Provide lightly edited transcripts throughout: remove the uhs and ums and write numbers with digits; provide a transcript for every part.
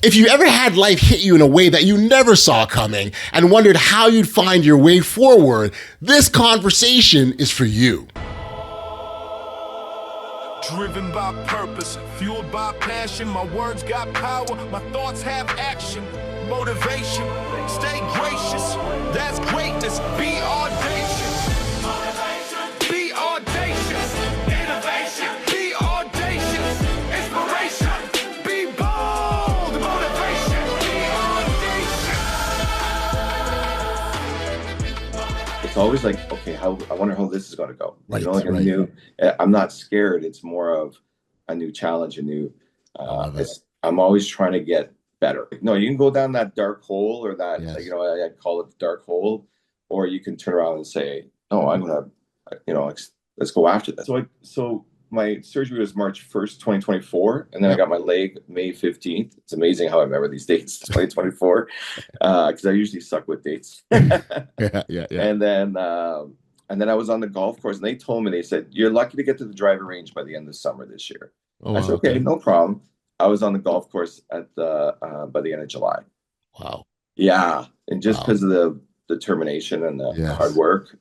If you ever had life hit you in a way that you never saw coming and wondered how you'd find your way forward, this conversation is for you. Driven by purpose, fueled by passion, my words got power, my thoughts have action, motivation, stay gracious, that's greatness, be audacious, motivation, be audacious, innovation, be audacious, inspiration, be bold, motivation, be audacious. It's always like, okay, I wonder how this is going to go. Right, Like a right. new, I'm not scared. It's more of a new challenge, I'm always trying to get better. No, you can go down that dark hole or that, Yes. I call it the dark hole, or you can turn around and say, no, I'm going to, let's go after that. So my surgery was March 1st, 2024. And then I got my leg May 15th. It's amazing how I remember these dates, 2024, because I usually suck with dates. Yeah. And then I was on the golf course and they told me, they said, you're lucky to get to the driving range by the end of summer this year. Oh, I said, okay, no problem. I was on the golf course at by the end of July. Wow. Yeah. And just because of the determination and the hard work.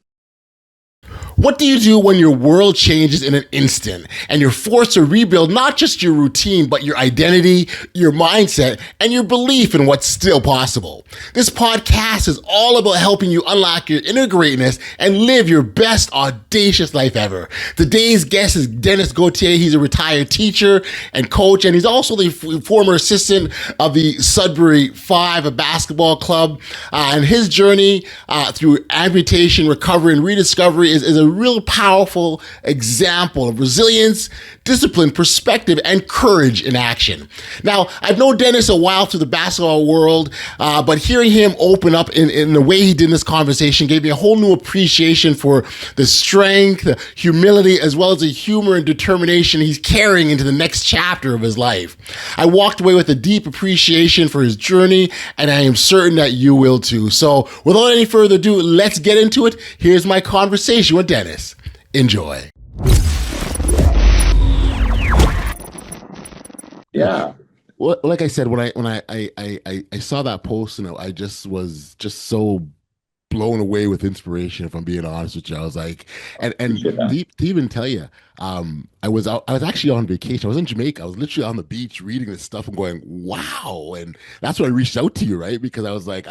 What do you do when your world changes in an instant and you're forced to rebuild not just your routine, but your identity, your mindset, and your belief in what's still possible? This podcast is all about helping you unlock your inner greatness and live your best audacious life ever. Today's guest is Denis Gauthier. He's a retired teacher and coach, and he's also the former assistant of the Sudbury Five, a basketball club. And his journey through amputation, recovery, and rediscovery is a real powerful example of resilience, discipline, perspective, and courage in action. Now, I've known Denis a while through the basketball world, but hearing him open up in the way he did in this conversation gave me a whole new appreciation for the strength, the humility, as well as the humor and determination he's carrying into the next chapter of his life. I walked away with a deep appreciation for his journey, and I am certain that you will too. So, without any further ado, let's get into it. Here's my conversation with Denis. Enjoy. Yeah. Well, like I said, when I saw that post, I just was so blown away with inspiration. If I'm being honest with you, I was like, and to even tell you, I was actually on vacation. I was in Jamaica. I was literally on the beach reading this stuff and going, wow. And that's when I reached out to you, right? Because I was like,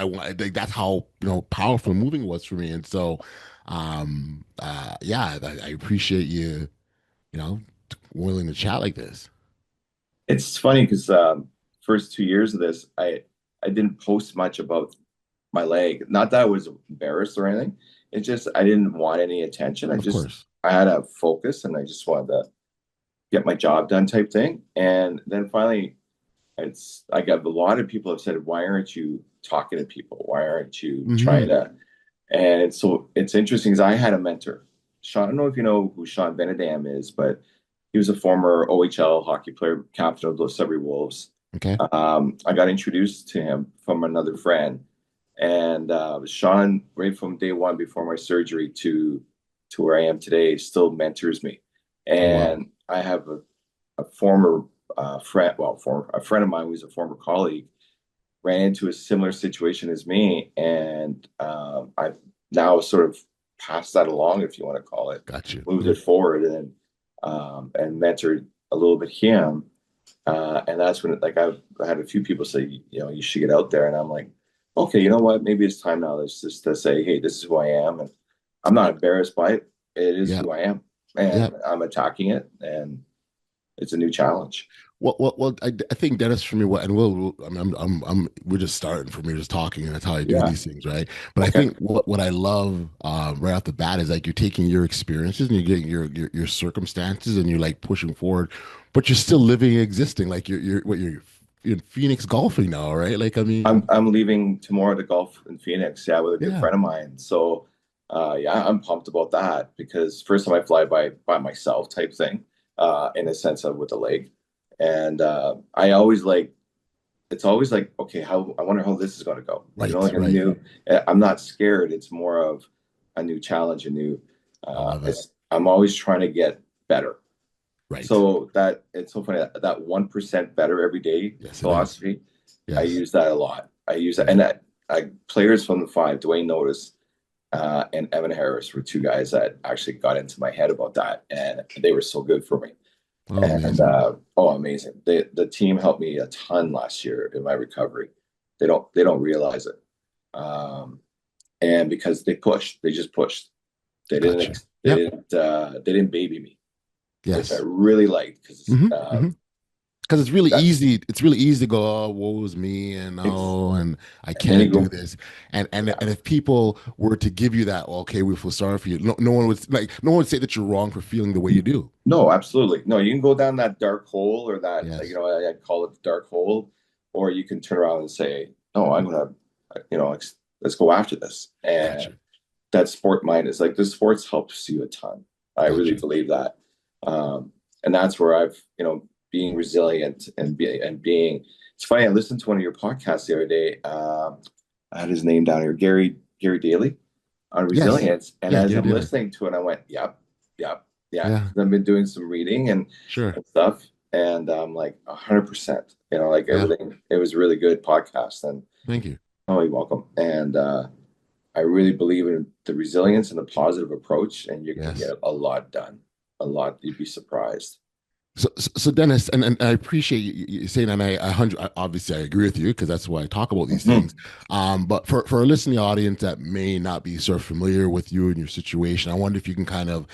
that's how powerful and moving it was for me. And so, I appreciate you, willing to chat like this. It's funny because first 2 years of this, I didn't post much about my leg. Not that I was embarrassed or anything. It's just I didn't want any attention. I had a focus and I just wanted to get my job done type thing. And then finally, I got a lot of people have said, why aren't you talking to people? Why aren't you trying to? And so it's interesting because I had a mentor. Sean, I don't know if you know who Sean Benedam is, but he was a former OHL hockey player, captain of the Sudbury Wolves. Okay. I got introduced to him from another friend. And Sean, right from day one before my surgery to where I am today, still mentors me. And I have a former friend, a friend of mine who's a former colleague, ran into a similar situation as me. And I've now sort of passed that along, if you want to call it. Gotcha. Moved it forward and mentored a little bit him. And that's when I've had a few people say, you should get out there. And I'm like, okay, you know what? Maybe it's time now. Let's just to say, hey, this is who I am. And I'm not embarrassed by it. It is who I am. And I'm attacking it. And it's a new challenge. Well, I think Denis, for me, we're just starting for me, just talking, and that's how I do these things, right? But I think what I love right off the bat is like you're taking your experiences and you're getting your circumstances and you're like pushing forward, but you're still living and existing. Like you're in Phoenix golfing now, right? Like, I mean, I'm leaving tomorrow to golf in Phoenix, with a good friend of mine. So, I'm pumped about that because first time I fly by myself type thing, in a sense of with the leg. And I always it's always like, okay, I wonder how this is going to go. Right, I'm not scared. It's more of a new challenge, I'm always trying to get better. Right. So it's so funny that 1% better every day philosophy I Yes. use that a lot. I use that, Yes. and I players from the five, Dwayne Notice, and Evan Harris were two guys that actually got into my head about that, and they were so good for me. Oh, And amazing. amazing! The team helped me a ton last year in my recovery. They don't realize it, and because they just pushed. Gotcha. Yep. They didn't baby me, which I Yes. really liked because Hmm. Hmm. Because it's really easy. It's really easy to go, oh, woe is me, and it's oh, and I and then you can't do go, this. And yeah, if people were to give you that, well, okay, we feel sorry for you. No one would no one would say that you're wrong for feeling the way you do. no, absolutely no. You can go down that dark hole, or that, Yes. I call it the dark hole, or you can turn around and say, no, I'm gonna, let's go after this. And Gotcha. that sport mind is like, the sports helps you a ton. I really Gotcha. believe that. And that's where I've, being resilient and being, it's funny. I listened to one of your podcasts the other day. I had his name down here, Gary Daly, on Yes. resilience. And Yeah, as Gary I'm Daly. listening to it, I went, yep, yep, yeah. Yeah, I've been doing some reading sure. and stuff. And I'm like 100%, like Yeah. everything. It was a really good podcast. And Thank you. oh, you're welcome. And I really believe in the resilience and the positive approach, and you're going to Yes. get a lot done. A lot. You'd be surprised. So Dennis, and I appreciate you saying, and obviously I agree with you because that's why I talk about these Mhm. things. But for a listening audience that may not be sort of familiar with you and your situation, I wonder if you can kind of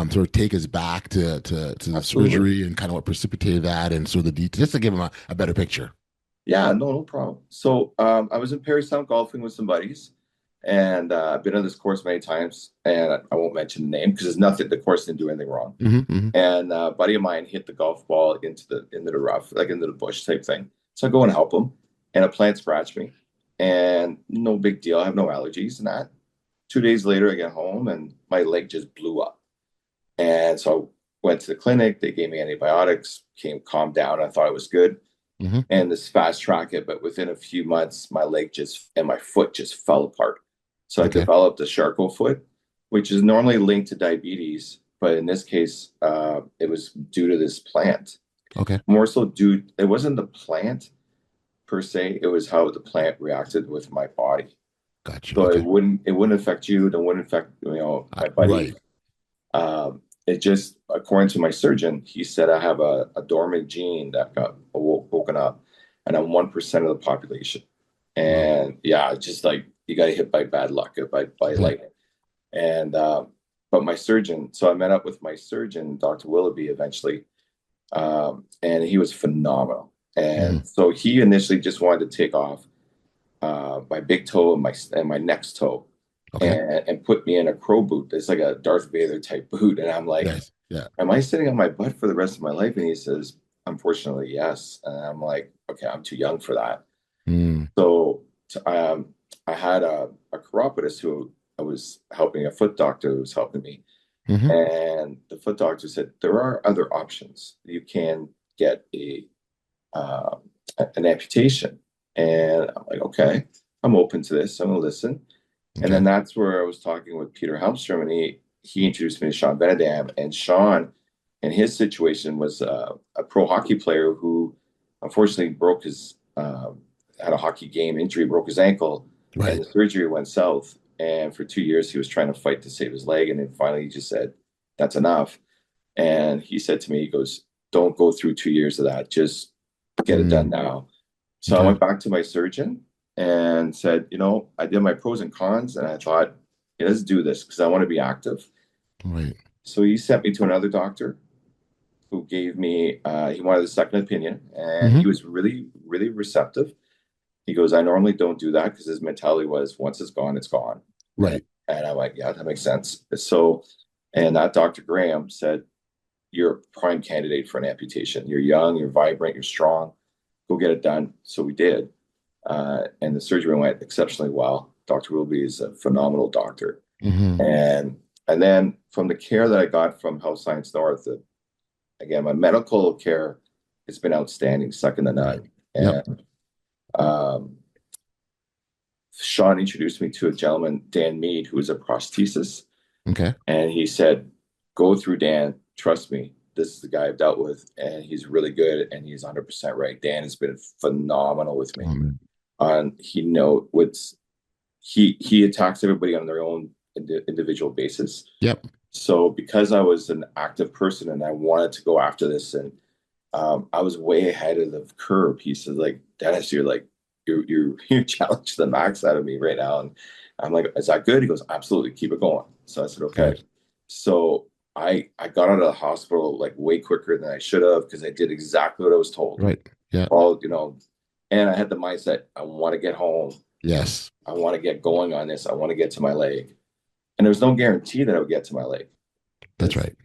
sort of take us back to the Absolutely. surgery and kind of what precipitated that and sort of the details, just to give them a better picture. Yeah, no problem. So I was in Perrystown golfing with some buddies, and I've been on this course many times, and I won't mention the name because there's nothing. The course didn't do anything wrong. Hmm. Hmm. And a buddy of mine hit the golf ball into the rough, like into the bush type thing. So I go and help him, and a plant scratched me, and no big deal. I have no allergies and that. 2 days later, I get home and my leg just blew up. And so I went to the clinic. They gave me antibiotics, calmed down. I thought it was good. Hmm. And this fast track it, but within a few months, my leg just and my foot just fell apart. So I Okay. developed a Charcot foot, which is normally linked to diabetes, but in this case, it was due to this plant. Okay. More so due, it wasn't the plant per se; it was how the plant reacted with my body. Gotcha. So Okay. it wouldn't affect you, it wouldn't affect my buddy. Right. It just, according to my surgeon, he said I have a dormant gene that got woken up, and I'm 1% of the population. Wow. And yeah, just like you got hit by bad luck, by Yeah. lightning. And but my surgeon, so I met up with my surgeon, Dr. Willoughby, eventually, and he was phenomenal. Hmm. And so he initially just wanted to take off my big toe and my next toe, Okay. and put me in a crow boot. It's like a Darth Vader type boot. And I'm like, Yes. Yeah. am I sitting on my butt for the rest of my life? And he says, unfortunately, yes. And I'm like, okay, I'm too young for that. Mm. So I had a chiropodist who I was helping, a foot doctor who was helping me. Hmm. And the foot doctor said, there are other options. You can get uh, an amputation. And I'm like, okay, I'm open to this. I'm going to listen. And Okay. then that's where I was talking with Peter Helmstrom, and he introduced me to Sean Benedam. And Sean, in his situation, was a pro hockey player who unfortunately had a hockey game injury, broke his ankle, and Right. the surgery went south. And for 2 years, he was trying to fight to save his leg. And then finally, he just said, that's enough. And he said to me, he goes, don't go through 2 years of that. Just get it done Mm. now. So I Okay. went back to my surgeon and said, I did my pros and cons, and I thought, yeah, let's do this because I want to be active. Right. So he sent me to another doctor who gave me, he wanted a second opinion, and Hmm. he was really, really receptive. He goes, I normally don't do that because his mentality was once it's gone, it's gone. And, Right. and I'm like, yeah, that makes sense. So, and that Dr. Graham said, you're a prime candidate for an amputation. You're young, you're vibrant, you're strong. Go get it done. So we did. And the surgery went exceptionally well. Dr. Wilby is a phenomenal doctor. Hmm. And then from the care that I got from Health Science North, again, my medical care has been outstanding, second to Right. none. Yep. And Sean introduced me to a gentleman, Dan Mead, who is a prosthesis. Okay. And he said, go through Dan, trust me. this is the guy I've dealt with, and he's really good, and he's 100% right. Dan has been phenomenal with me. He know what's he attacks everybody on their own individual basis. Yep. So because I was an active person and I wanted to go after this, and I was way ahead of the curve. He said, like, Dennis, you're challenging the max out of me right now. And I'm like, is that good? He goes, absolutely, keep it going. So I said, okay. Good. So I got out of the hospital like way quicker than I should have, because I did exactly what I was told. Right. Yeah. All, and I had the mindset, I want to get home. Yes. I want to get going on this. I want to get to my leg. And there was no guarantee that I would get to my leg. That's right.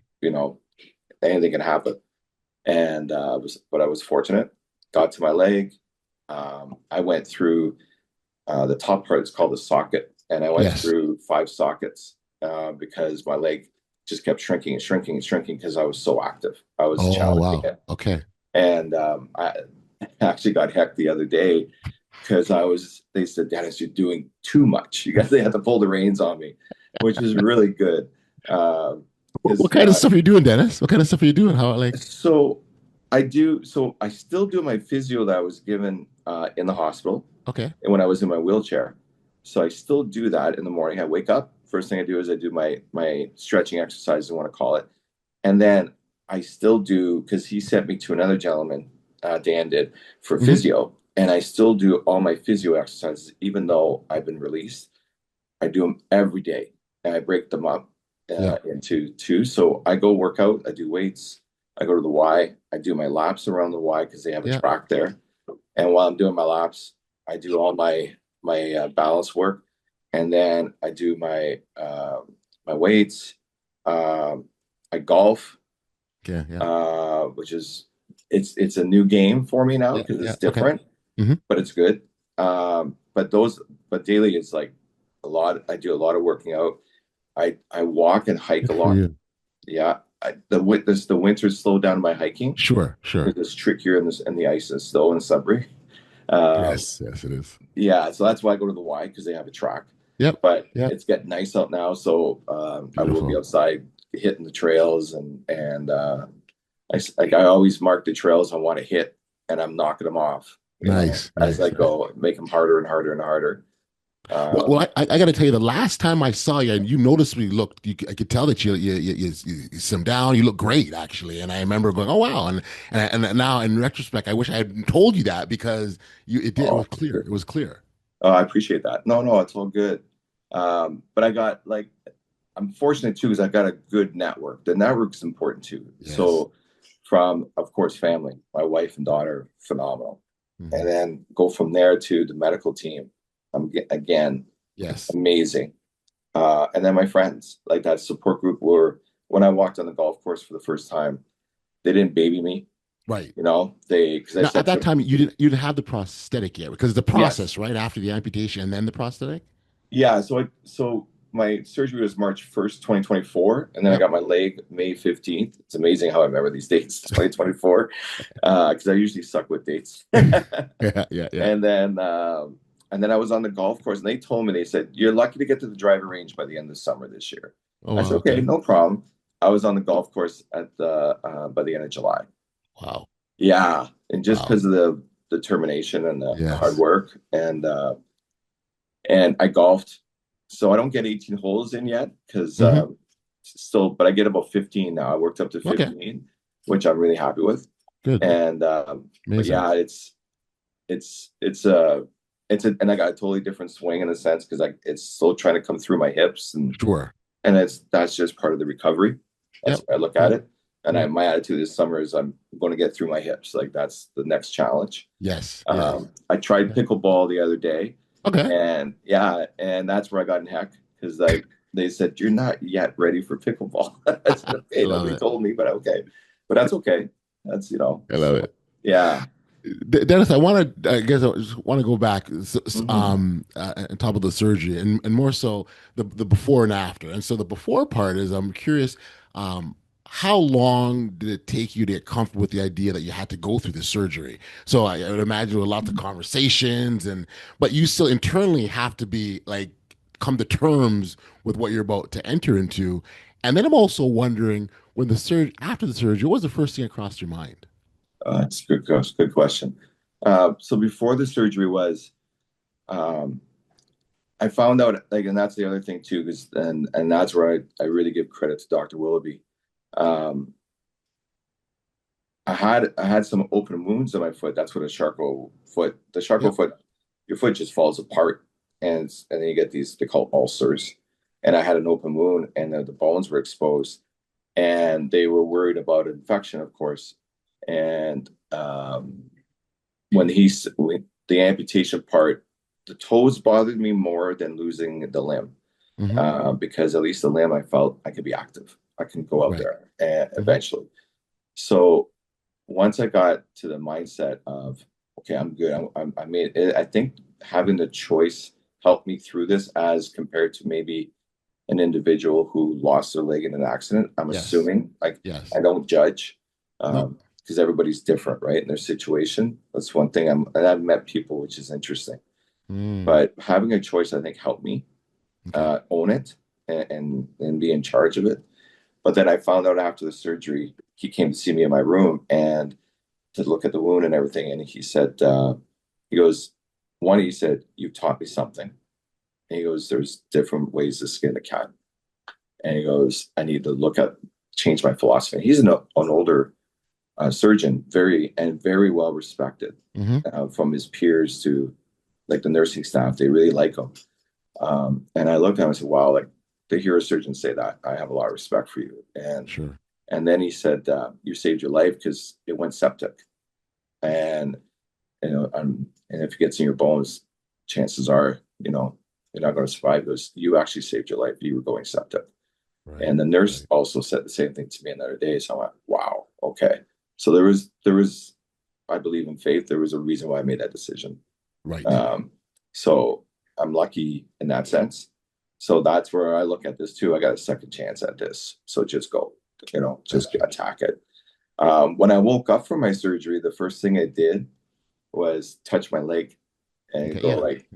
Anything can happen. And but I was fortunate. Got to my leg. I went through the top part. It's called the socket, and I went through 5 sockets because my leg just kept shrinking and shrinking and shrinking because I was so active. I was challenging it. Okay. And I actually got hecked the other day because they said, Dennis, you're doing too much. They had to pull the reins on me, which is really good. What kind of stuff are you doing, Dennis? What kind of stuff are you doing? So I still do my physio that I was given in the hospital. Okay. And when I was in my wheelchair. So I still do that in the morning. I wake up. First thing I do is I do my stretching exercise, I want to call it. And then I still do, because he sent me to another gentleman, Dan did, for physio. And I still do all my physio exercises, even though I've been released. I do them every day. And I break them up into 2. So I go work out. I do weights. I go to the Y. I do my laps around the Y because they have a track there. And while I'm doing my laps, I do all my balance work. And then I do my weights. I golf. Okay. Yeah. Which is it's a new game for me now because it's different, but it's good. But daily is like a lot. I do a lot of working out. I walk and hike a lot. Yeah. The winter's slowed down my hiking. Sure. It's trickier and the ice is still in Sudbury. Yes, it is. Yeah, so that's why I go to the Y, because they have a track. Yep. But it's getting nice out now, so I will be outside hitting the trails, and I always mark the trails I want to hit, and I'm knocking them off. Nice. As I go, make them harder and harder and harder. Well, I got to tell you, the last time I saw you, and you noticed me looked, I could tell that you slimmed down. You look great, actually. And I remember going, oh wow. And now in retrospect, I wish I had told you that, because it was clear. It was clear. Oh, I appreciate that. No, it's all good. But I got I'm fortunate too, because I got a good network. The network's important too. Yes. So from, of course, family, my wife and daughter, phenomenal. And then go from there to the medical team. Again, amazing. And then my friends, like that support group, when I walked on the golf course for the first time, they didn't baby me. Right. Because at that time you didn't have the prosthetic yet, because the process, right after the amputation and then the prosthetic. Yeah. So my surgery was March 1st, 2024, and then I got my leg May 15th. It's amazing how I remember these dates, 2024, because I usually suck with dates. Yeah. And then I was on the golf course, and they told me, they said, you're lucky to get to the driving range by the end of the summer this year. I said, okay, no problem. I was on the golf course by the end of July. Wow. Yeah. And just because of the determination and the hard work, and I golfed. So I don't get 18 holes in yet, because but I get about 15 now. I worked up to 15, which I'm really happy with. Good. And but yeah, and I got a totally different swing in a sense, because it's still trying to come through my hips, and that's just part of the recovery. That's how I look at it. And my attitude this summer is I'm going to get through my hips. Like, that's the next challenge. Yes. I tried pickleball the other day. Okay. And that's where I got in heck, because they said, you're not yet ready for pickleball. I said, okay, nobody told me, but okay. But that's okay. That's, I love it. Yeah. Dennis, I just want to go back on top of the surgery, and more so the before and after. And so the before part is, I'm curious, how long did it take you to get comfortable with the idea that you had to go through the surgery? So I would imagine there were lots of conversations, but you still internally have to be come to terms with what you're about to enter into. And then I'm also wondering, when the surgery, after the surgery, what was the first thing that crossed your mind? It's a good question. So before the surgery was, um, I found out, like, and that's the other thing too, because and that's where I really give credit to Dr. Willoughby. Um, I had some open wounds in my foot. That's what a Charcot foot. The Charcot foot, your foot just falls apart, and then you get these, they call ulcers. And I had an open wound, and the bones were exposed, and they were worried about infection, of course. And when the amputation part, the toes bothered me more than losing the limb, because at least the limb, I felt I could be active. I can go out there and eventually. So once I got to the mindset of, okay, I'm good. I made it. I think having the choice helped me through this as compared to maybe an individual who lost their leg in an accident. I'm assuming, like, I don't judge, because everybody's different, right? In their situation. That's one thing. And I've met people, which is interesting. But having a choice, I think, helped me own it and be in charge of it. But then I found out after the surgery, he came to see me in my room and to look at the wound and everything. And he said, he goes, he said, you taught me something. And he goes, there's different ways to skin a cat. And he goes, I need to change my philosophy. And he's an older surgeon, very well respected, from his peers to like the nursing staff. They really like him. And I looked at him and said, wow, like, to hear a surgeon say that, I have a lot of respect for you. And then he said, you saved your life because it went septic. And, and if it gets in your bones, chances are, you're not going to survive. Because you actually saved your life. You were going septic. And the nurse also said the same thing to me another day. So I went, wow, okay. So there was, I believe in faith. There was a reason why I made that decision. So I'm lucky in that sense. So that's where I look at this too. I got a second chance at this. So just go, just attack it. When I woke up from my surgery, the first thing I did was touch my leg and it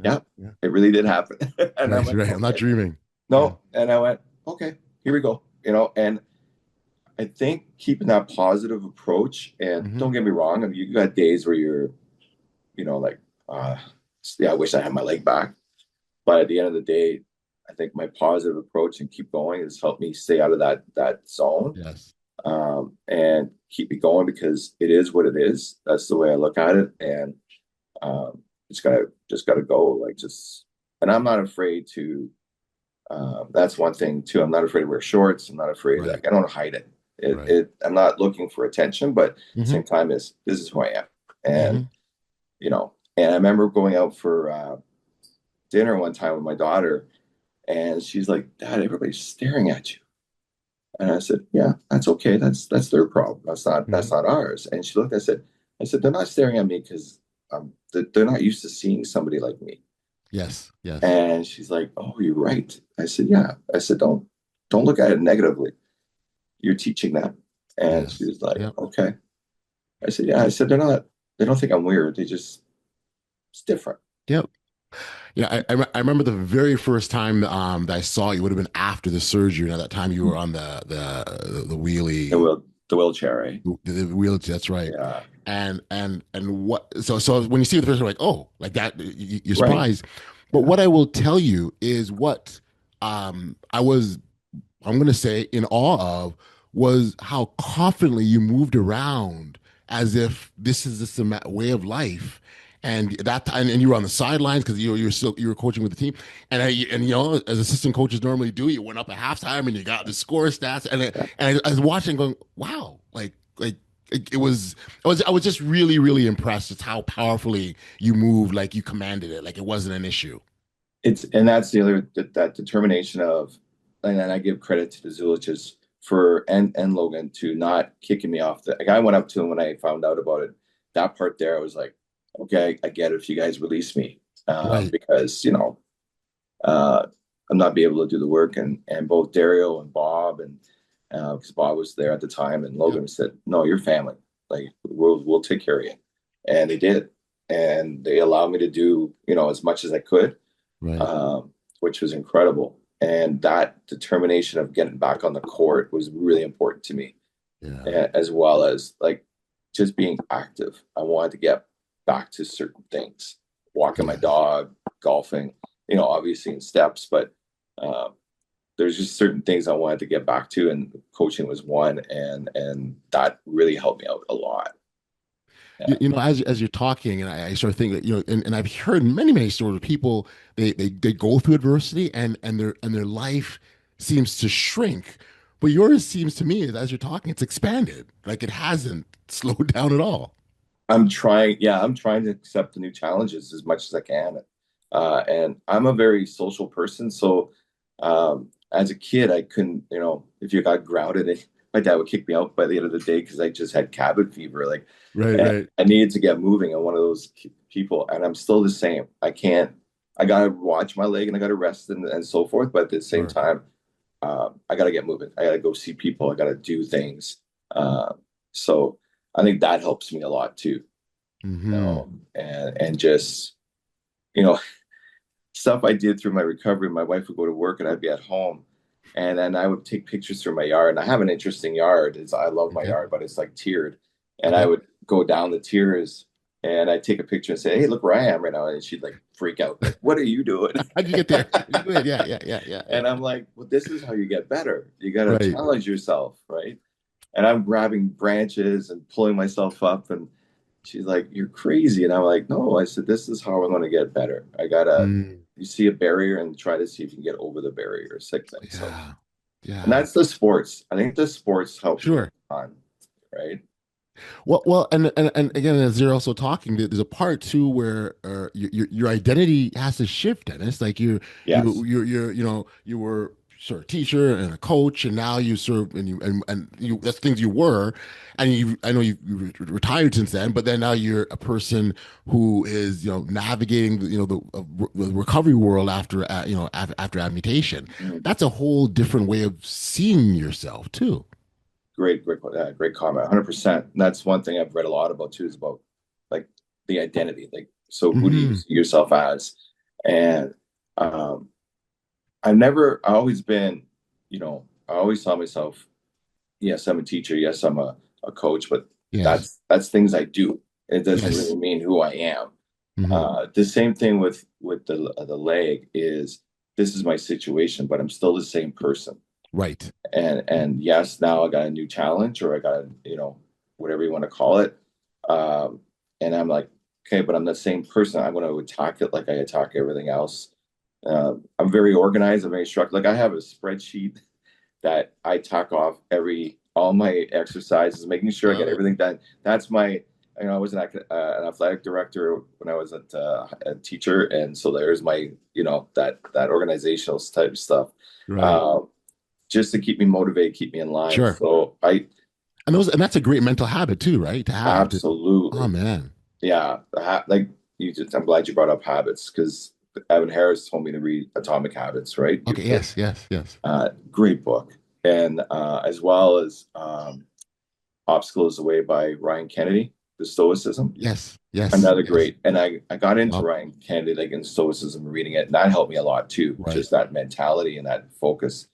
really did happen. And I'm not dreaming. No. And I went, okay, here we go. And I think keeping that positive approach, and don't get me wrong, I mean, you got days where you're, I wish I had my leg back. But at the end of the day, I think my positive approach and keep going has helped me stay out of that zone. And keep me going, because it is what it is. That's the way I look at it. And just gotta go. And I'm not afraid to, that's one thing too. I'm not afraid to wear shorts. I'm not afraid, I don't hide it. I'm not looking for attention, but at the same time, this is who I am. And, and I remember going out for dinner one time with my daughter, and she's like, Dad, everybody's staring at you. And I said, yeah, that's okay. That's their problem. That's not ours. And she looked, I said, they're not staring at me because they're not used to seeing somebody like me. Yes. And she's like, oh, you're right. I said, yeah. I said, don't look at it negatively. You're teaching them. And she was like, okay. I said, yeah. I said, they don't think I'm weird. It's different. Yep. Yeah, I remember the very first time that I saw you would have been after the surgery. At that time, you were on the wheelie, the wheelchair, right? The wheelchair. That's right. Yeah. And what? So when you see the first, you're like, oh, like that, you're surprised. But what I will tell you is what I'm going to say in awe of was how confidently you moved around as if this is just a way of life. And that time, and you were on the sidelines because you were coaching with the team, and as assistant coaches normally do, you went up at halftime and you got the score stats, and I was watching, going, wow, like it was. I was just really, really impressed with how powerfully you moved, like you commanded it, like it wasn't an issue. And that's the other, that determination of, and then I give credit to the Zuliches and Logan to not kicking me off. Like, I went up to him when I found out about it. That part there, I was like, okay, I get it if you guys release me, because I'm not be able to do the work, and both Dario and Bob, and because Bob was there at the time, and Logan said, no, you're family, like we'll take care of you, and they did, and they allowed me to do as much as I could, which was incredible. And that determination of getting back on the court was really important to me, Yeah. as well as like just being active. I wanted to get back to certain things, walking my Yeah. dog, golfing, obviously in steps, but uh, there's just certain things I wanted to get back to, and coaching was one, and that really helped me out a lot. Yeah. As you're talking, and I sort of think that, and I've heard many stories of people, they go through adversity, and their life seems to shrink. But yours seems to me, as you're talking, it's expanded. Like it hasn't slowed down at all. I'm trying to accept the new challenges as much as I can. And I'm a very social person. So as a kid, I couldn't, if you got grounded, my dad would kick me out by the end of the day because I just had cabin fever. Like, Right, and right. I needed to get moving. I'm one of those people, and I'm still the same. I got to watch my leg and I got to rest and so forth. But at the same Sure. time, I got to get moving. I got to go see people. I got to do things. So I think that helps me a lot too. Hmm. And just, you know, stuff I did through my recovery. My wife would go to work and I'd be at home, and then I would take pictures through my yard. And I have an interesting yard. I love my Okay. yard, but it's like tiered. And I Okay. would go down the tiers and I'd take a picture and say, "Hey, look where I am right now." And she'd like freak out. Like, what are you doing? How'd you get there? Go ahead. Yeah, yeah, yeah, yeah, yeah. And I'm like, well, this is how you get better. You got to Right. challenge yourself, right? And I'm grabbing branches and pulling myself up. And she's like, "You're crazy." And I'm like, "No," I said, "This is how I'm going to get better. Mm, You see a barrier and try to see if you can get over the barrier," type thing. So, yeah. and Yeah. that's the sports. I think the sports helps me Sure. on, right? Well, and again, as you're also talking, there's a part too where your identity has to shift, Dennis. Like Yes. you were sort of a teacher and a coach, and now you serve and you that's things you were, and I know you retired since then, but then now you're a person who is navigating the recovery world after after amputation. Mhm. That's a whole different way of seeing yourself too. Great comment. 100%. And that's one thing I've read a lot about too, is about like the identity. Like, so who do you Hmm. see yourself as? And um, I always been, I always saw myself, yes, I'm a teacher. Yes, I'm a coach, but Yes. that's things I do. It doesn't Yes. really mean who I am. Hmm. The same thing with the leg is, this is my situation, but I'm still the same person. Right. And yes, now I got a new challenge, or I got whatever you want to call it. Um, and I'm like, okay, but I'm the same person. I'm going to attack it like I attack everything else. I'm very organized. I'm very structured. Like, I have a spreadsheet that I tack off all my exercises, making sure I get Love it. everything done. That's my, I was an athletic director when I was a teacher, and so there's my, that organizational type stuff, Right. um, just to keep me motivated, keep me in line. Sure. So I And that's a great mental habit too, right? To have to. Oh absolutely, man. yeah, like I'm glad you brought up habits, because Evan Harris told me to read Atomic Habits, right? Good Okay. book. Yes. Yes. Yes. Great book. And as well as Obstacle is the Way by Ryan Kennedy, the Stoicism. Yes. Yes. Another Yes. great. And I got into Well, Ryan Kennedy, like in Stoicism, reading it, and that helped me a lot too. right. Just that mentality and that focus,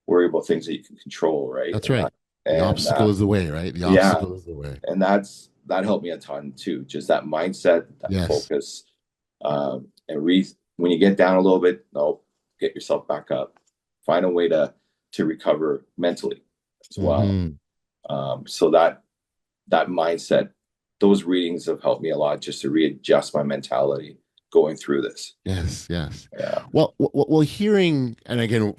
worry about things that you can control, right? That's right. The And obstacle is the way, right? The yeah, obstacle is the way. and that helped me a ton too. Just that mindset, that Yes. focus, and when you get down a little bit, no, get yourself back up. Find a way to recover mentally as well. Hmm. So that mindset, those readings have helped me a lot, just to readjust my mentality going through this. Yes. Yes. Yeah. Well, hearing, and again,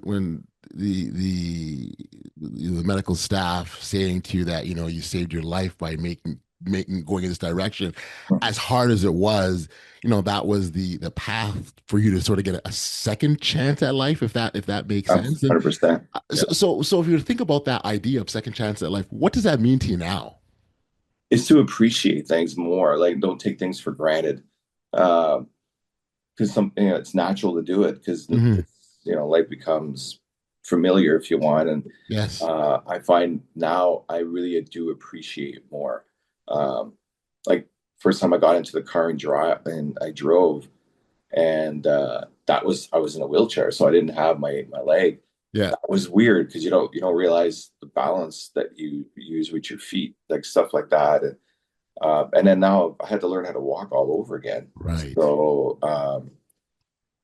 when the medical staff saying to you that you saved your life by making going in this direction, as hard as it was, that was the path for you to sort of get a second chance at life, if that makes sense. And 100%. Yeah. so if you think about that idea of second chance at life, what does that mean to you now? It's to appreciate things more. Like, don't take things for granted. Because it's natural to do it, because Hmm. life becomes familiar, if you want. And Yes. I find now I really do appreciate it more. Um, like, first time I got into the car and I drove, and I was in a wheelchair, so I didn't have my leg. Yeah. That was weird because you don't realize the balance that you use with your feet, like stuff like that. And then now I had to learn how to walk all over again. Right. So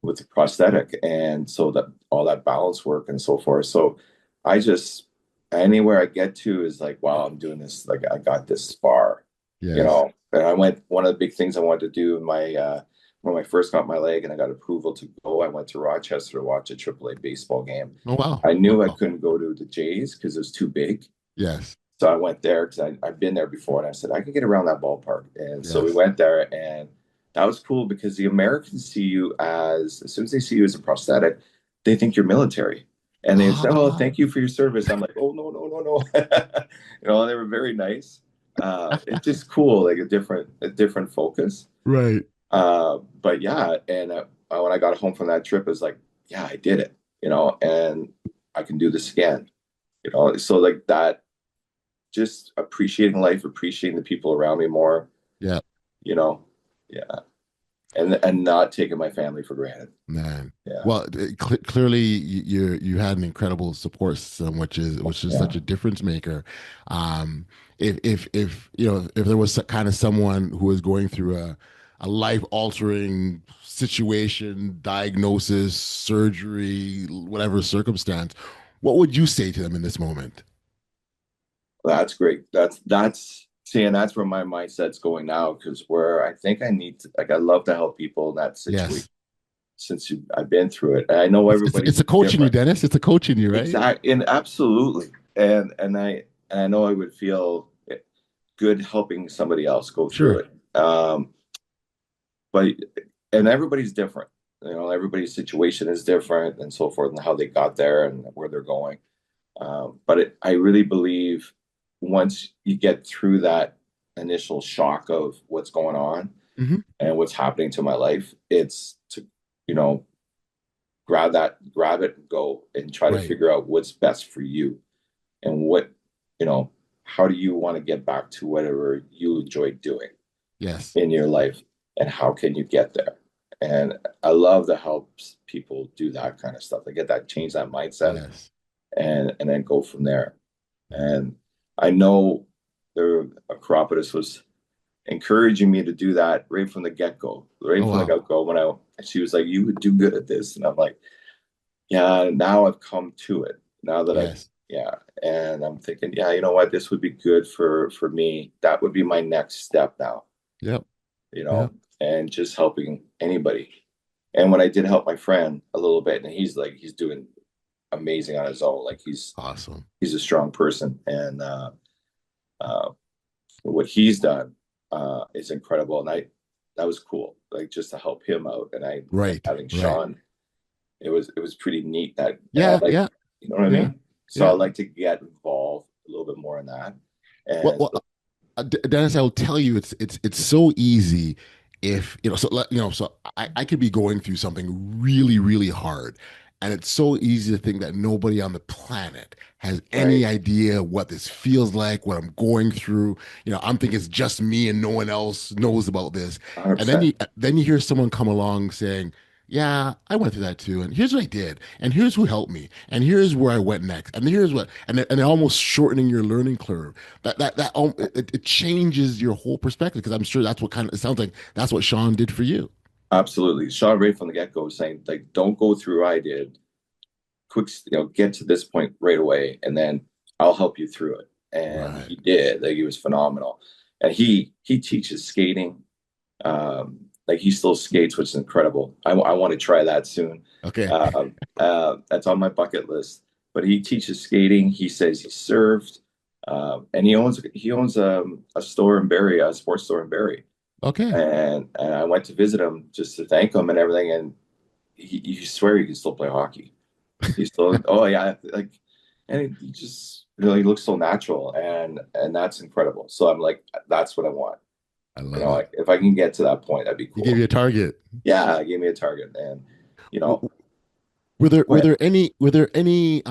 with the prosthetic, and so that all that balance work and so forth. So I just anywhere I get to is like, wow, I'm doing this. Like I got this far, Yes. And I went. One of the big things I wanted to do in my when I first got my leg and I got approval to go, I went to Rochester to watch a AAA baseball game. Oh, wow. I knew I Wow. couldn't go to the Jays because it was too big. Yes. So I went there because I've been there before, and I said I can get around that ballpark. And so we Yes. went there, and that was cool because the Americans see you as soon as they see you as a prosthetic, they think you're military, and they say, "Oh, Ah. thank you for your service." I'm like, "Oh, no, no, no, no," and they were very nice. It's just cool, like a different focus. Right. But yeah, and when I got home from that trip, it was like, yeah, I did it, and I can do this again, So like that, just appreciating life, appreciating the people around me more, Yeah. you know, yeah, and not taking my family for granted. Man. Yeah, Well, clearly you had an incredible support system, which is yeah, such a difference maker. If if there was kind of someone who was going through a life altering situation, diagnosis, surgery, whatever circumstance, what would you say to them in this moment? that's great. That's see, and that's where my mindset's going now because where I think I need to, like, I love to help people in that situation Yes, since I've been through it. And I know it's everybody's a coach in you, different. Dennis. It's a coach in you, right? Exactly, and absolutely, and I know I would feel good helping somebody else go through Sure. it. But and everybody's different. Everybody's situation is different and so forth, and how they got there and where they're going. I really believe once you get through that initial shock of what's going on Hmm. and what's happening to my life, it's to you know grab it and go and try to Right. figure out what's best for you and you know, how do you want to get back to whatever you enjoy doing Yes. in your life and how can you get there? And I love to help people do that kind of stuff. They get that, change that mindset Yes. and then go from there. And I know Acropolis was encouraging me to do that right from the get-go, right Oh, from the wow. get-go she was like, you would do good at this. And I'm like, yeah, now I've come to it. Now that Yes. yeah. And I'm thinking, yeah, you know what? This would be good for me. That would be my next step now, Yep. you Yep. know, and just helping anybody. And when I did help my friend a little bit, and he's doing amazing on his own. Like Awesome. he's a strong person. And uh, what he's done is incredible. And that was cool, like just to help him out. And Right. having Right. Sean, it was pretty neat and I Yeah. like, Yeah. you know what I Yeah. mean? So I Yeah. like to get involved a little bit more in that. Well, And well, Dennis, I will tell you, it's so easy if so I could be going through something really, really hard, and it's so easy to think that nobody on the planet has any right, idea what this feels like, what I'm going through. I'm thinking it's just me and no one else knows about this. And then 100%. you hear someone come along saying, "Yeah, I went through that too, and here's what I did, and here's who helped me, and here's where I went next, and here's what," and they're almost shortening your learning curve. It changes your whole perspective because I'm sure that's what it sounds like that's what Sean did for you. Absolutely. Sean right from the get-go was saying, like, don't go through what I did. Quick, get to this point right away, and then I'll help you through it. And Right. he did. Like, he was phenomenal. And he teaches skating. Like, he still skates, which is incredible. I want to try that soon. Okay. That's on my bucket list. But he teaches skating. He says he served, and he owns a store in Barrie, a sports store in Barrie. Okay. And I went to visit him just to thank him and everything. And you swear he can still play hockey. He's still, oh yeah, like, and he just really looks so natural, and that's incredible. So I'm like, that's what I want. I love it. Like, if I can get to that point, that'd be He gave cool. you a target. Yeah, give me a target, and you W- know, Were there go were ahead. there any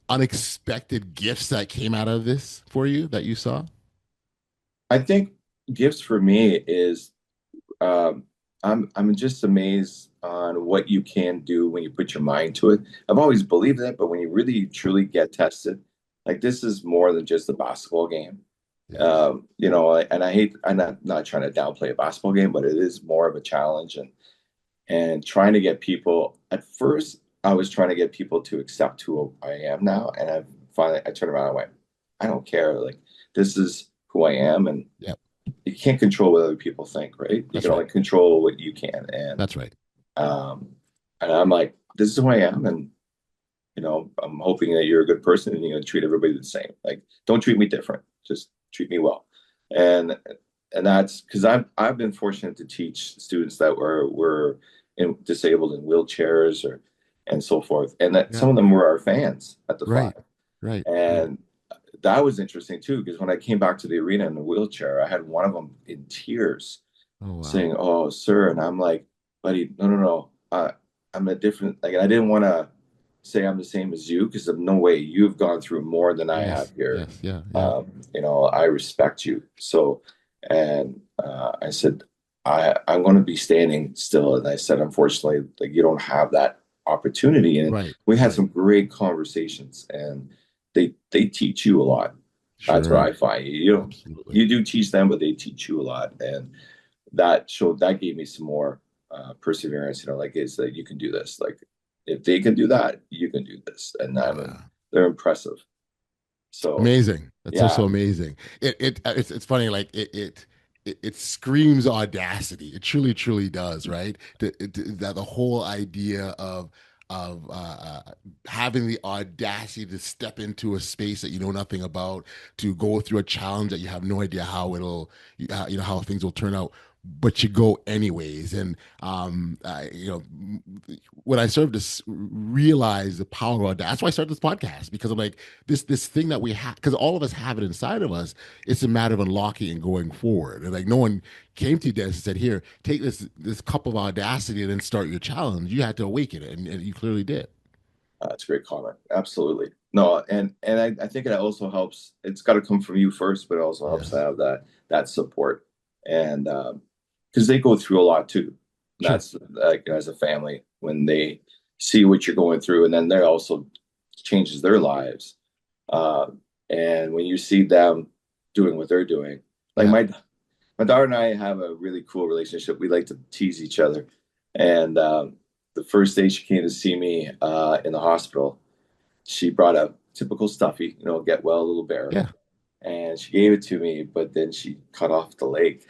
unexpected gifts that came out of this for you that you saw? I think gifts for me is um, I'm just amazed on what you can do when you put your mind to it. I've always believed that, but when you really truly get tested, like this is more than just a basketball game. Yes. And I'm not trying to downplay a basketball game, but it is more of a challenge and trying to get people. At first, I was trying to get people to accept who I am now, and I turned around and went, I don't care. Like this is who I am, and Yep. you can't control what other people think, right? You That's can right. only control what you can, That's right. um, and I'm like, this is who I am, and I'm hoping that you're a good person and you're going to treat everybody the same. Like, don't treat me different. Just treat me well. And that's because I've been fortunate to teach students that were disabled in wheelchairs and so forth, and that Yeah. some of them were our fans at the Right. five. Right. And that was interesting too, because when I came back to the arena in the wheelchair, I had one of them in tears Oh, wow. saying, "Oh, sir," and I'm like, "Buddy, no, no, no. I'm a different." Like, I didn't want to say I'm the same as you because of no way. You've gone through more than I have Yes. here. Yes. Yeah. Yeah. I respect you. So, and I said, I'm going to be standing still. And I said, unfortunately, like you don't have that opportunity. And Right. we had Right. some great conversations, and they teach you a lot. That's what Sure. I find. Absolutely. You do teach them, but they teach you a lot, and that gave me some more perseverance. Like it's like you can do this. Like if they can do that, you can do this, and I Oh, mean yeah. they're impressive. So Amazing. That's so, yeah, so amazing. It's funny. Like it screams audacity. It truly, truly does. Right. That the whole idea of having the audacity to step into a space that you know nothing about, to go through a challenge that you have no idea how how things will turn out, but you go anyways. And when I started to realize the power of that, that's why I started this podcast, because I'm like, this thing that we have, because all of us have it inside of us. It's a matter of unlocking and going forward. And like, no one came to you, Dennis, and said, "Here, take this cup of audacity and then start your challenge." You had to awaken it, and you clearly did. that's a great comment. Absolutely. No, and I think it also helps. It's got to come from you first, but it also helps to Yes, have that support, and because they go through a lot too. sure. That's like as a family when they see what you're going through, and then they also changes their lives. Uh, and when you see them doing what they're doing, like Yeah. my daughter and I have a really cool relationship. We like to tease each other, and the first day she came to see me in the hospital, she brought a typical stuffy, get well little bear, Yeah. and she gave it to me, but then she cut off the leg.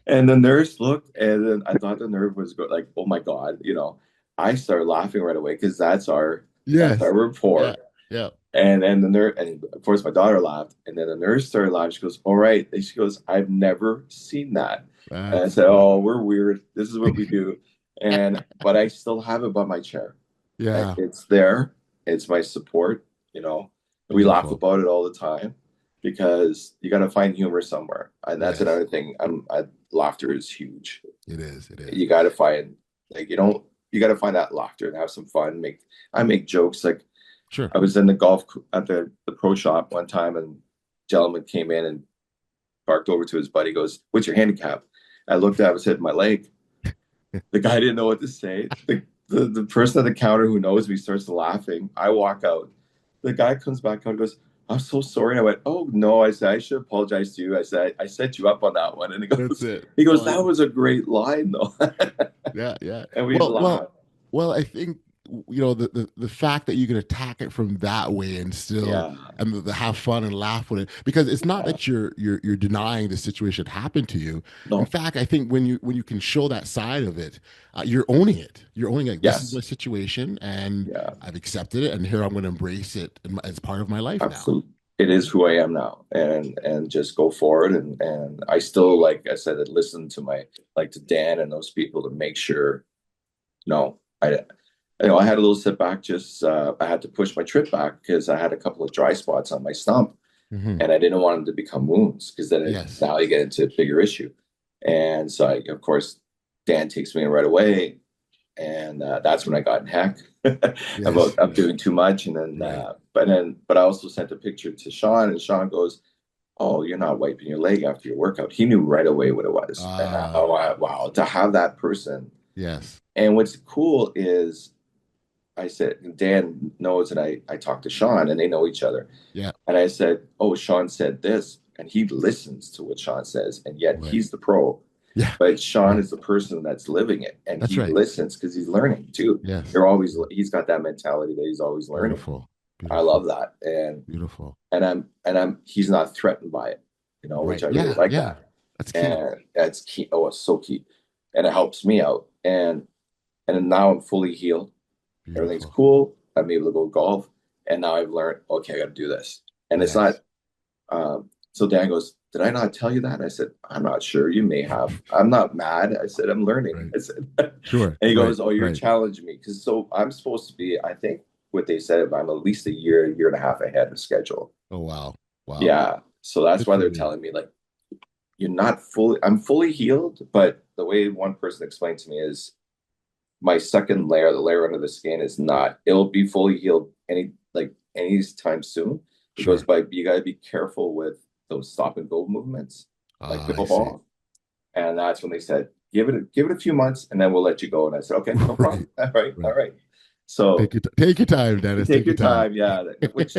And the nurse looked, and then I thought the nerve was like, oh my God, I started laughing right away because that's our Yes. Yeah. rapport. Yeah. And then the nurse, and of course my daughter laughed, and then the nurse started laughing. She goes, "All right." And she goes, "I've never seen that." And I That's said, funny. "Oh, we're weird. This is what we do." But I still have it by my chair. Like Yeah. it's there. It's my support. We laugh Beautiful. about it all the time because you got to find humor somewhere. And that's Yes. another thing. Laughter is huge. It is. It is. You got to find like you got to find that laughter and have some fun. I make jokes like Sure. I was in the golf at the pro shop one time, and a gentleman came in and parked over to his buddy. Goes, "What's your handicap?" I looked at him and said, "My leg." The guy didn't know what to say. The person at the counter who knows me starts laughing. I walk out. The guy comes back out and goes, "I'm so sorry." I went, "Oh no." I said, "I should apologize to you." I said, "I set you up on that one." And That's it. he I goes, like "That it. was a great line though." Yeah. Yeah. And we Well. Well. laughed. Well. I think the fact that you can attack it from that way and still Yeah. and have fun and laugh with it, because it's not Yeah. that you're denying the situation happened to you. In No. fact, I think when you can show that side of it, you're owning it. You're owning like, this is my Yes. situation, and Yeah. I've accepted it, and here I'm going to embrace it as part of my life now. Absolutely. It is who I am now, and just go forward. And I still, like I said, listen to to Dan and those people to make sure. No, I had a little setback. Just I had to push my trip back because I had a couple of dry spots on my stump, Hmm. and I didn't want them to become wounds because Yes. now you get into a bigger issue. And so, of course, Dan takes me in right away, and that's when I got in heck Yes. about doing too much. And then, Right. but I also sent a picture to Sean, and Sean goes, oh, you're not wiping your leg after your workout. He knew right away what it was. And wow, to have that person. Yes. And what's cool is I said, Dan knows that I talked to Sean and they know each other. Yeah. And I said, oh, Sean said this. And he listens to what Sean says. And yet Right. he's the pro. Yeah. But Sean Right. is the person that's living it. And That's he right. listens because he's learning too. Yes. He's got that mentality that he's always learning. Beautiful. I love that. And beautiful. He's not threatened by it, which I really like that. That's key. And that's key. Oh, it's so key. And it helps me out. And now I'm fully healed. Beautiful. Everything's cool. I'm able to go golf. And now I've learned, okay, I got to do this. And it's not, so Dan goes, did I not tell you that? I said, I'm not sure. You may have. I'm not mad. I said, I'm learning. Right. I said, sure. And he goes, oh, you're challenging me. Because so I'm supposed to be, I think what they said, I'm at least a year and a half ahead of schedule. Oh, wow. Wow. Yeah. So that's why they're telling me, like, you're not I'm fully healed. But the way one person explained to me is my second layer, the layer under the skin, is not, it'll be fully healed anytime soon. It goes by, you got to be careful with those stop and go movements, like pickleball. And that's when they said, give it a few months and then we'll let you go. And I said, okay, no problem. All right. So take your time, Dennis. Take your time. Yeah. Which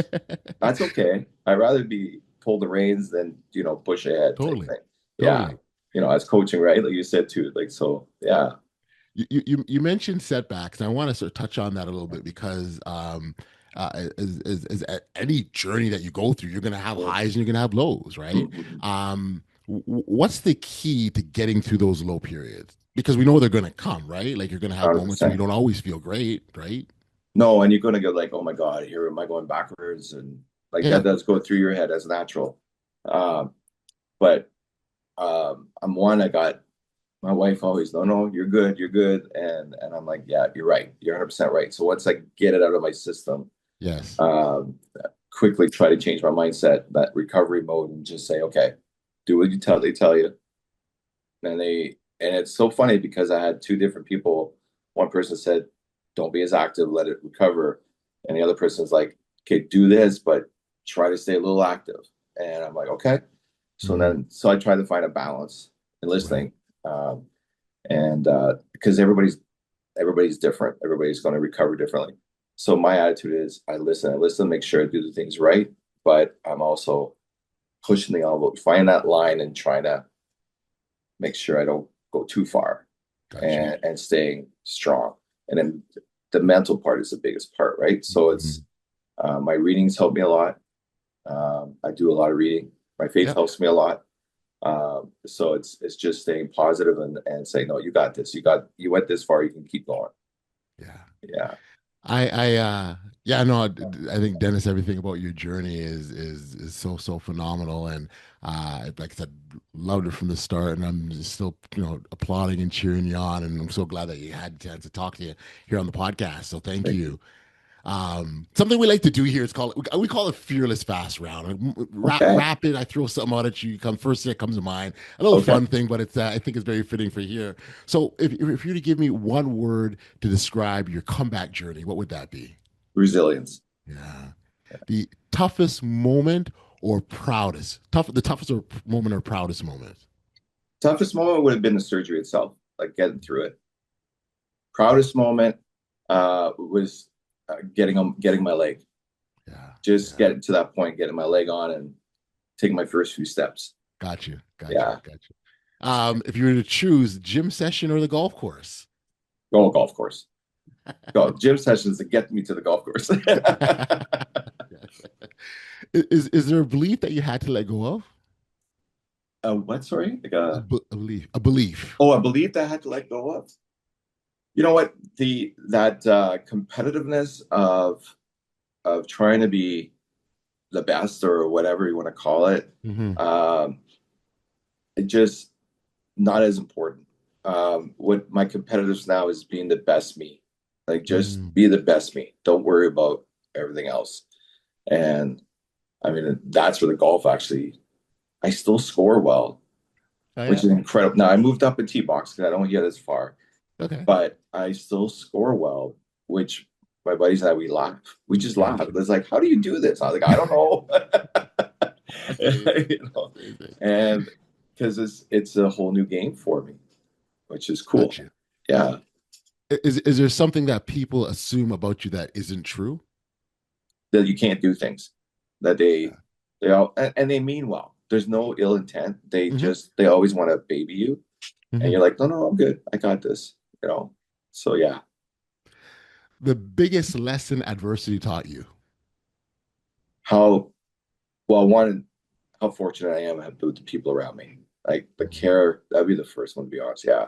that's okay. I'd rather be pull the reins than, push ahead. Totally. Yeah. As coaching, right? Like you said too, like, so, yeah. You mentioned setbacks, and I want to sort of touch on that a little bit because as any journey that you go through, you're going to have highs and you're going to have lows, right? Mm-hmm. What's the key to getting through those low periods? Because we know they're going to come, right? Like, you're going to have 100%. Moments where you don't always feel great, right? No, and you're going to go like, oh my God, here am I going backwards? And like that does go through your head as natural. But I'm one, I got my wife always, no, you're good. And I'm like, yeah, you're right. You're 100% right. So once I get it out of my system, yes, quickly try to change my mindset, that recovery mode, and just say, okay, do what they tell you. And it's so funny because I had two different people. One person said, don't be as active, let it recover. And the other person's like, okay, do this, but try to stay a little active. And I'm like, okay. So I try to find a balance in listening. Because everybody's different. Everybody's going to recover differently. So my attitude is I listen, make sure I do the things right, but I'm also pushing the envelope, find that line and trying to make sure I don't go too far. Gotcha. and staying strong. And then the mental part is the biggest part, right? So it's my readings help me a lot. I do a lot of reading. My faith helps me a lot. So it's just staying positive and saying, no, you got this. You went this far. You can keep going. Yeah. I think Dennis, everything about your journey is so phenomenal. And like I said, loved it from the start, and I'm just still, applauding and cheering you on. And I'm so glad that you had a chance to talk to you here on the podcast. So thank you. Something we like to do here is we call it fearless fast round. Rapid, I throw something out at you. You come first that comes to mind. A little fun thing, but it's I think it's very fitting for here. So if you were to give me one word to describe your comeback journey, what would that be? Resilience. Yeah. The toughest moment or proudest? The toughest moment or proudest moment? Toughest moment would have been the surgery itself, like getting through it. Proudest moment was getting my leg. Getting to that point, getting my leg on and taking my first few steps. Got you. If you were to choose gym session or the golf course? Golf course. Gym sessions to get me to the golf course. Is there a belief that you had to let go of? What? Sorry? Like a belief. Oh, a belief that I had to let go of. You know what? That competitiveness of trying to be the best or whatever you want to call it, it just not as important. What my competitiveness now is being the best me. Like just be the best me. Don't worry about everything else. And I mean, that's where the golf actually, I still score well, which is incredible. Now I moved up in tee box because I don't get as far. Okay. But I still score well, which my buddies and I, we laugh. We just laugh. It's like, how do you do this? I was like, I don't know. You know? And because it's a whole new game for me, which is cool. Gotcha. Yeah. Is there something that people assume about you that isn't true? That you can't do things, that they all, and they mean well. There's no ill intent. They they always want to baby you. And you're like, no, I'm good. I got this, you know? So yeah. The biggest lesson adversity taught you? How fortunate I am to have the people around me. Like the care, that'd be the first one, to be honest. Yeah.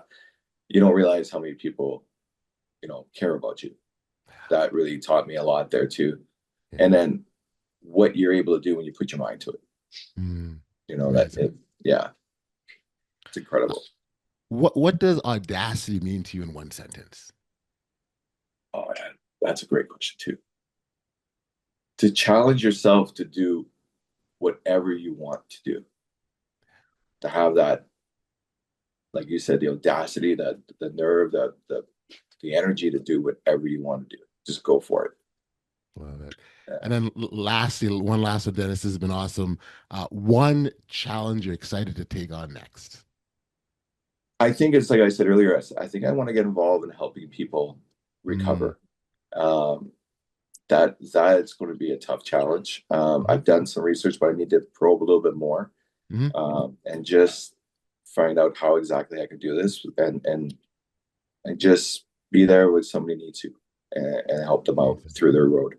You don't realize how many people, you know, care about you. That really taught me a lot there too. Yeah. And then what you're able to do when you put your mind to it. You know, that's it. Yeah. It's incredible. What does audacity mean to you in one sentence? Oh, man, that's a great question too. To challenge yourself to do whatever you want to do. To have that, like you said, the audacity, the nerve, the energy to do whatever you want to do. Just go for it. Love it. Yeah. And then lastly, one last one, Dennis, this has been awesome. One challenge you're excited to take on next? I think it's like I said earlier, I think I want to get involved in helping people recover. That's going to be a tough challenge. I've done some research, but I need to probe a little bit more and just find out how exactly I can do this and just be there when somebody needs to and help them out through their road.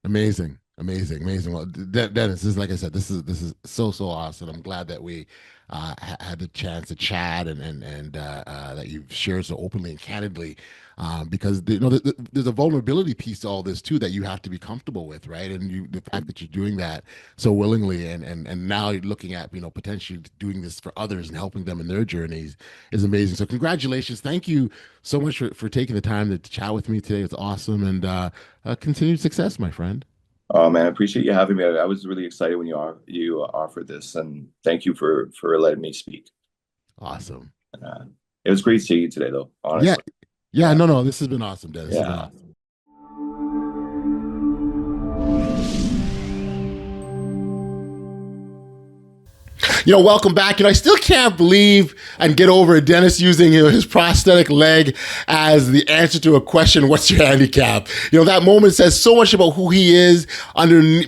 Amazing. Well, Dennis, this is, like I said, this is so awesome. I'm glad that we had the chance to chat and that you've shared so openly and candidly, because there's a vulnerability piece to all this too that you have to be comfortable with, right? And the fact that you're doing that so willingly and now you're looking at potentially doing this for others and helping them in their journeys is amazing. So congratulations! Thank you so much for taking the time to chat with me today. It's awesome, and continued success, my friend. Oh man, I appreciate you having me. I was really excited when you offered this, and thank you for letting me speak. Awesome. It was great seeing you today, though. Honestly. Yeah. No. This has been awesome, Dennis. Yeah. Welcome back. I still can't believe and get over Dennis using his prosthetic leg as the answer to a question, what's your handicap? That moment says so much about who he is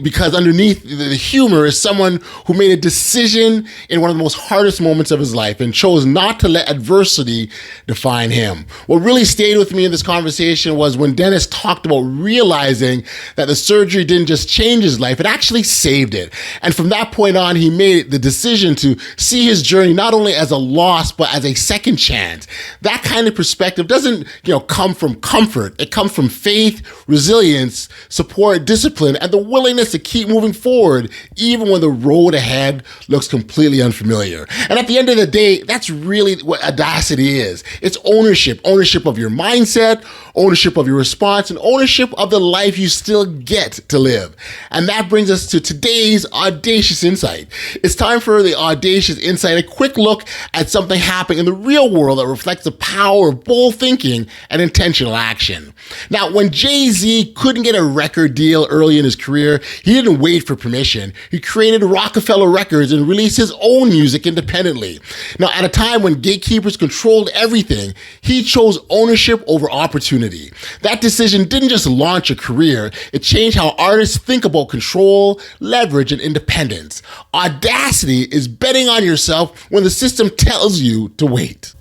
because underneath the humor is someone who made a decision in one of the most hardest moments of his life and chose not to let adversity define him. What really stayed with me in this conversation was when Dennis talked about realizing that the surgery didn't just change his life, it actually saved it. And from that point on, he made the decision to see his journey not only as a loss, but as a second chance. That kind of perspective doesn't, come from comfort. It comes from faith, resilience, support, discipline, and the willingness to keep moving forward, even when the road ahead looks completely unfamiliar. And at the end of the day, that's really what audacity is. It's ownership of your mindset, ownership of your response, and ownership of the life you still get to live. And that brings us to today's Audacious Insight. It's time for the Audacious Insight, a quick look at something happening in the real world that reflects the power of bold thinking and intentional action. Now, when Jay-Z couldn't get a record deal early in his career, he didn't wait for permission. He created Rockefeller Records and released his own music independently. Now, at a time when gatekeepers controlled everything, he chose ownership over opportunity. That decision didn't just launch a career, it changed how artists think about control, leverage, and independence. Audacity is betting on yourself when the system tells you to wait.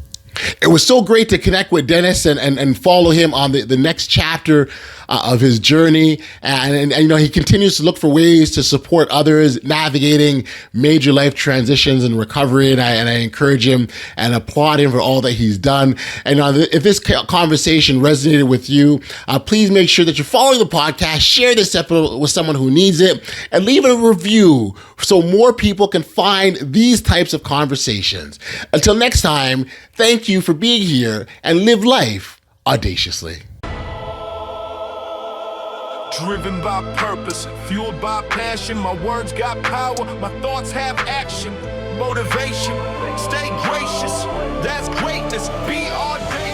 It was so great to connect with Dennis and follow him on the next chapter of his journey. And he continues to look for ways to support others navigating major life transitions and recovery. And I encourage him and applaud him for all that he's done. And if this conversation resonated with you, please make sure that you're following the podcast, share this episode with someone who needs it, and leave a review so more people can find these types of conversations. Until next time, thank you for being here and live life audaciously. Driven by purpose, fueled by passion. My words got power, my thoughts have action. Motivation, stay gracious. That's greatness. Be audacious.